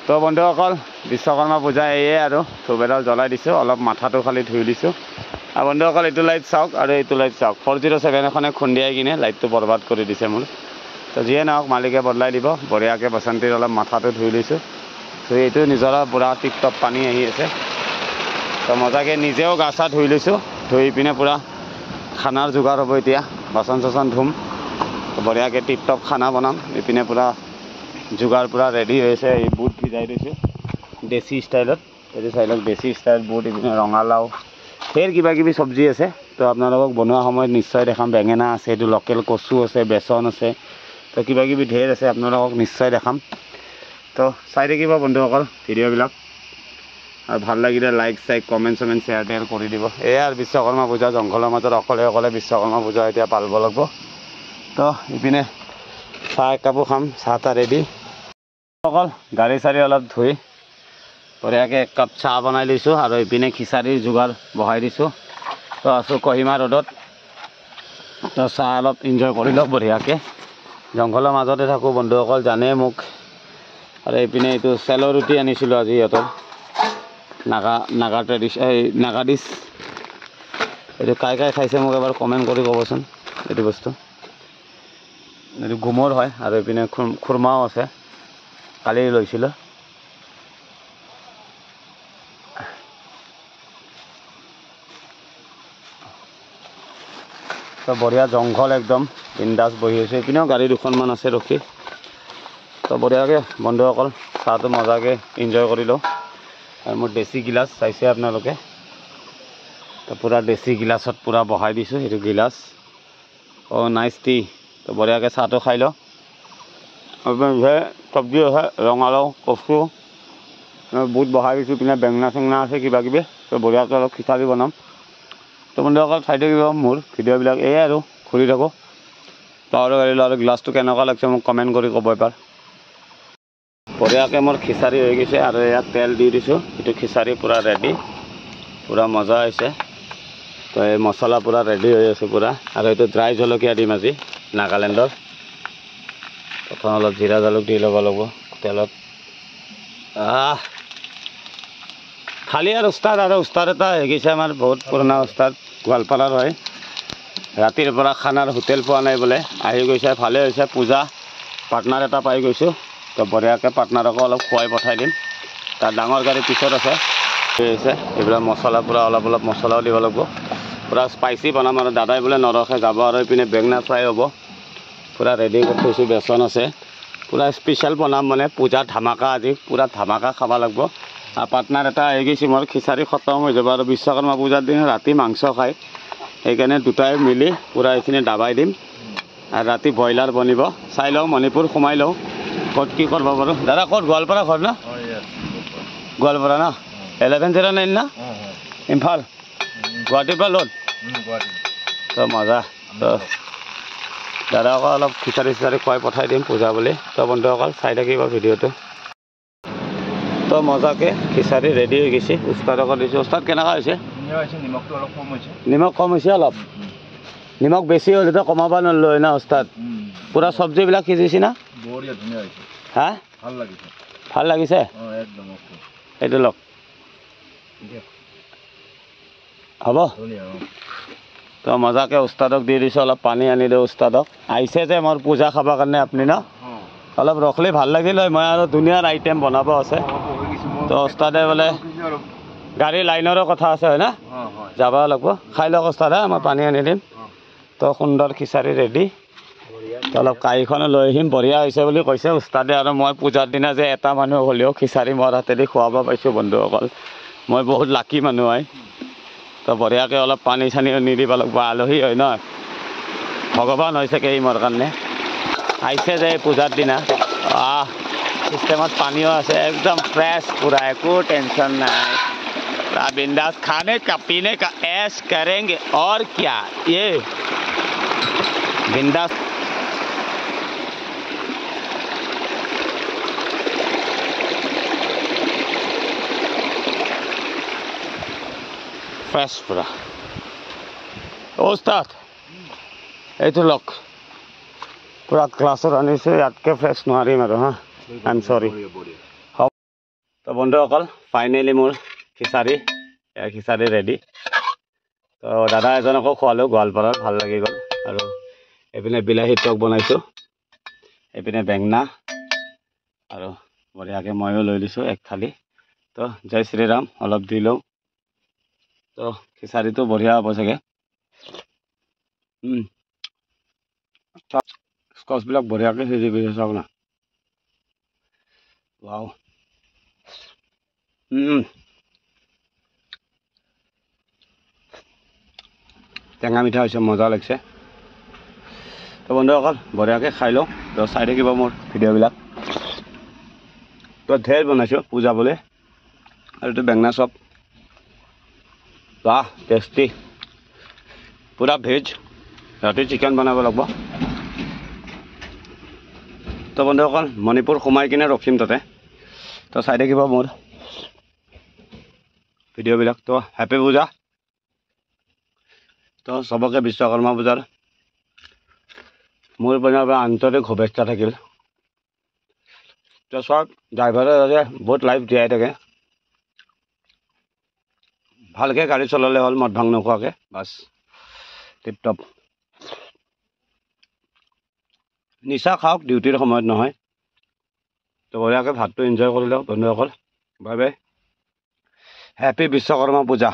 তো বন্ধুসকল বিশ্বকৰ্মা পূজা এয়ে আৰু ধূপেডাল জ্বলাই দিছোঁ অলপ মাথাটো খালি ধুই দিছোঁ আৰু বন্ধুসকল এইটো লাইট চাওক আৰু এইটো লাইট চাওক 407 এখনে খুন্দিয়াই কিনে লাইটটো বৰবাদ কৰি দিছে মোৰ তো যিয়ে নহওক মালিকে বদলাই দিব বঢ়িয়াকৈ বসন্তীৰ অলপ মাথাটো ধুই লৈছোঁ তো এইটো নিজৰা পুৰা টিপটপ পানী আহি আছে তো মজাকৈ নিজেও গা চা ধুই লৈছোঁ ধুই পিনে পুৰা খানাৰ যোগাৰ হ'ব এতিয়া বাচন চাচন ধুম বঢ়িয়াকৈ টিপটপ খানা বনাম এইপিনে পুৰা যোগাৰ পুৰা ৰেডি হৈছে এই বুট ভিজাই দিছোঁ দেশী ষ্টাইলত এইটো চাইলক দেশী ষ্টাইল বুট এইপিনে ৰঙালাও ফেৰ কিবা কিবি চব্জি আছে তো আপোনালোকক বনোৱা সময়ত নিশ্চয় দেখাম বেঙেনা আছে এইটো লোকেল কচু আছে বেচন আছে তো কিবা কিবি ঢেৰ আছে আপোনালোকক নিশ্চয় দেখাম তো চাই থাকিব বন্ধুসকল ভিডিঅ'বিলাক আৰু ভাল লাগিলে লাইক চাইক কমেণ্ট চমেণ্ট শ্বেয়াৰ টেয়াৰ কৰি দিব এয়া আৰু বিশ্বকৰ্মা পূজা জংঘলৰ মাজত অকলে অকলে বিশ্বকৰ্মা পূজা এতিয়া পালিব লাগিব তো ইপিনে চাহ একাপো খাম চাহ তাহ ৰেডি অকল গাড়ী চাৰি অলপ ধুই বঢ়িয়াকৈ এক কাপ চাহ বনাই লৈছোঁ আৰু ইপিনে খিচাৰীৰ যোগাৰ বহাই দিছোঁ তো আছোঁ কহিমা ৰোডত তো চাহ অলপ এনজয় কৰি লওক বঢ়িয়াকৈ জংঘলৰ মাজতে থাকোঁ বন্ধুসকল জানে মোক আৰু এইপিনে এইটো চেলৰ ৰুটি আনিছিলোঁ আজি সিহঁতৰ নাগা ট্ৰেডিশ্যন এই নাগা ডিছ এইটো কাই খাইছে মোক এবাৰ কমেণ্ট কৰি ক'বচোন এইটো বস্তু এইটো গুমৰ হয় আৰু এইপিনে খুৰমাও আছে কালি লৈছিলোঁ তো বঢ়িয়া জংঘল একদম বিন্দাছ বহি আছে এইপিনেও গাড়ী দুখনমান আছে ৰখি তো বঢ়িয়াকৈ বন্ধুসকল চাহটো মজাকৈ এনজয় কৰি লওঁ আৰু মোৰ দেশী গিলাচ চাইছে আপোনালোকে তো পূৰা দেশী গিলাচত পূৰা বহাই দিছোঁ এইটো গিলাচ অঁ নাইচ টি তো বঢ়িয়াকৈ চাহটো খাই লওঁ চব্জি আছে ৰঙালাও কচু বুট বহাই দিছোঁ পিনে বেঙেনা চেঙেনা আছে কিবা কিবি তো বঢ়িয়াকৈ অলপ খিচাৰী বনাম তো বন্ধুসকল চাই থাকিব মোৰ ভিডিঅ'বিলাক এয়াই আৰু ঘূৰি থাকোঁ তো আৰু গ্লাছটো কেনেকুৱা লাগিছে মোক কমেণ্ট কৰি ক'ব এবাৰ বঢ়িয়াকৈ মোৰ খিচাৰী হৈ গৈছে আৰু ইয়াত তেল দি দিছোঁ এইটো খিচাৰী পূৰা ৰেডি পূৰা মজা হৈছে তো এই মছলা পূৰা ৰেডি হৈ আছে পূৰা আৰু এইটো ড্ৰাই জলকীয়া দিম আজি নাগালেণ্ডৰ প্ৰথম অলপ জিৰা জালুক দি ল'ব লাগিব তেলত খালি আৰু উস্তাদ এটা হৈ গৈছে আমাৰ বহুত পুৰণা উস্তাদ গোৱালপাৰাৰ হয় ৰাতিৰ পৰা খানাৰ হোটেল পোৱা নাই বোলে আহি গৈছে ভালে হৈছে পূজা পাৰ্টনাৰ এটা পাই গৈছোঁ তো বঢ়িয়াকৈ পাৰ্টনাৰকো অলপ খুৱাই পঠাই দিম তাৰ ডাঙৰ গাড়ী পিছত আছে এইবিলাক মছলা পূৰা অলপ অলপ মছলাও দিব লাগিব পূৰা স্পাইচি বনাম আৰু দাদাই বোলে নৰখে যাব আৰু এইপিনে বেঙেনা ফ্ৰাই হ'ব পূৰা ৰেডি কৰি থৈছোঁ বেচন আছে পূৰা স্পেচিয়েল বনাম মানে পূজা ধামাকা আজি পূৰা ধামাকা খাব লাগিব আৰু পাৰ্টনাৰ এটা আহি গৈছে মোৰ খিচাৰী খতম হৈ যাব আৰু বিশ্বকৰ্মা পূজাৰ দিন ৰাতি মাংস খায় সেইকাৰণে দুটাই মিলি পূৰা এইখিনি দাবাই দিম আৰু ৰাতি ব্ৰইলাৰ বনিব চাই লওঁ মণিপুৰ সোমাই লওঁ ক'ত কি কৰিব পাৰোঁ দাদা ক'ত গোৱালপাৰা ঘৰ ন গোৱালপাৰা ন 1109 না ইম্ফল গুৱাহাটীৰ পৰা লোড তো মজা তো দাদাকো অলপ খিচাৰী চিচাৰী খুৱাই পঠাই দিম পূজা বুলি তো বন্ধুসকল চাই থাকিব ভিডিঅ'টো তো মজাকৈ খিচাৰী ৰেডি হৈ গৈছে উস্তাদকো দিছোঁ উস্তাদ কেনেকুৱা হৈছে নিমখ কম হৈছে অলপ নিমখ বেছি হ'ল এতিয়া কমাব নলয় না উস্তাদ পূৰা চব্জিবিলাক সিজিছে না হা ভাল লাগিছে এইটো লওক হ'ব তো মজাকৈ উস্তাদক দি দিছোঁ অলপ পানী আনি দিওঁ উস্তাদক আহিছে যে মোৰ পূজা খাবৰ কাৰণে আপুনি ন অলপ ৰখলি ভাল লাগিল হয় মই আৰু ধুনীয়াৰ আইটেম বনাব আছে তো উস্তাদে বোলে গাড়ী লাইনৰো কথা আছে হয় না যাব লাগিব খাই লওক উস্তাদে মই পানী আনি দিম তো সুন্দৰ খিচাৰী ৰেডি তো অলপ কাঁহীখনো লৈ আহিম বঢ়িয়া হৈছে বুলি কৈছে উস্তাদে আৰু মই পূজাৰ দিনা যে এটা মানুহ হ'লেও খিচাৰী মোৰ হাতেদি খুৱাব পাইছোঁ বন্ধুসকল মই বহুত লাকি মানুহ হয় তো বঢ়িয়াকৈ অলপ পানী চানীও নি দিব লাগিব আলহী হয় ন ভগৱান হৈ চাগে মোৰ কাৰণে আহিছে যে পূজাৰ দিনা চিষ্টেমত পানীও আছে একদম ফ্ৰেছ পূৰা একো টেনশ্যন নাই पूरा बिंदास खाने का पीने का ऐश करेंगे और क्या ये बिंदास फ्रेश पूरा उस्ताद এইটো লক पूरा क्लासर आने से याद के फ्रेश নোৱাৰিম আৰু হা আই এম সৰি তো বন্ধুসকল ফাইনেলি মোৰ খিচাৰি ৰেডি তো দাদা এজনকো খোৱালোঁ গোৱালপাৰাত ভাল লাগি গ'ল আৰু এইপিনে বিলাহী টক বনাইছোঁ এইপিনে বেঙনা আৰু বঢ়িয়াকৈ ময়ো লৈ লৈছোঁ এক থালি তো জয় শ্ৰীৰাম অলপ দি লওঁ তো খিচাৰিটো বঢ়িয়া হ'ব চাগে স্কচবিলাক বঢ়িয়াকৈ সিজি গৈছে চাওক না ৱাও টেঙা মিঠা হৈছে মজা লাগিছে তো বন্ধুসকল বঢ়িয়াকৈ খাই লওঁ তো চাই থাকিব মোৰ ভিডিঅ'বিলাক তো ঢেৰ বনাইছোঁ পূজাবলৈ আৰু এইটো বেঙনা চপ বাহ টেষ্টি পুৰা ভেজ ৰাতি চিকেন বনাব লাগিব তো বন্ধুসকল মণিপুৰ সোমাই কিনে ৰখিম তাতে তো চাই থাকিব মোৰ ভিডিঅ'বিলাক তো হেপী পূজা তো চবকে বিশ্বকৰ্মা পূজাৰ মোৰ পিনৰ পৰা আন্তৰিক শুভেচ্ছা থাকিল তো চব ড্ৰাইভাৰে বহুত লাইফ জীয়াই থাকে ভালকৈ গাড়ী চলালে হ'ল মদ ভাং নোখোৱাকৈ বাছ টিপটপ নিচা খাওক ডিউটিৰ সময়ত নহয় তো বঢ়িয়াকৈ ভাতটো এনজয় কৰি লওক বন্ধুসকল বাই বাই হেপী বিশ্বকৰ্মা পূজা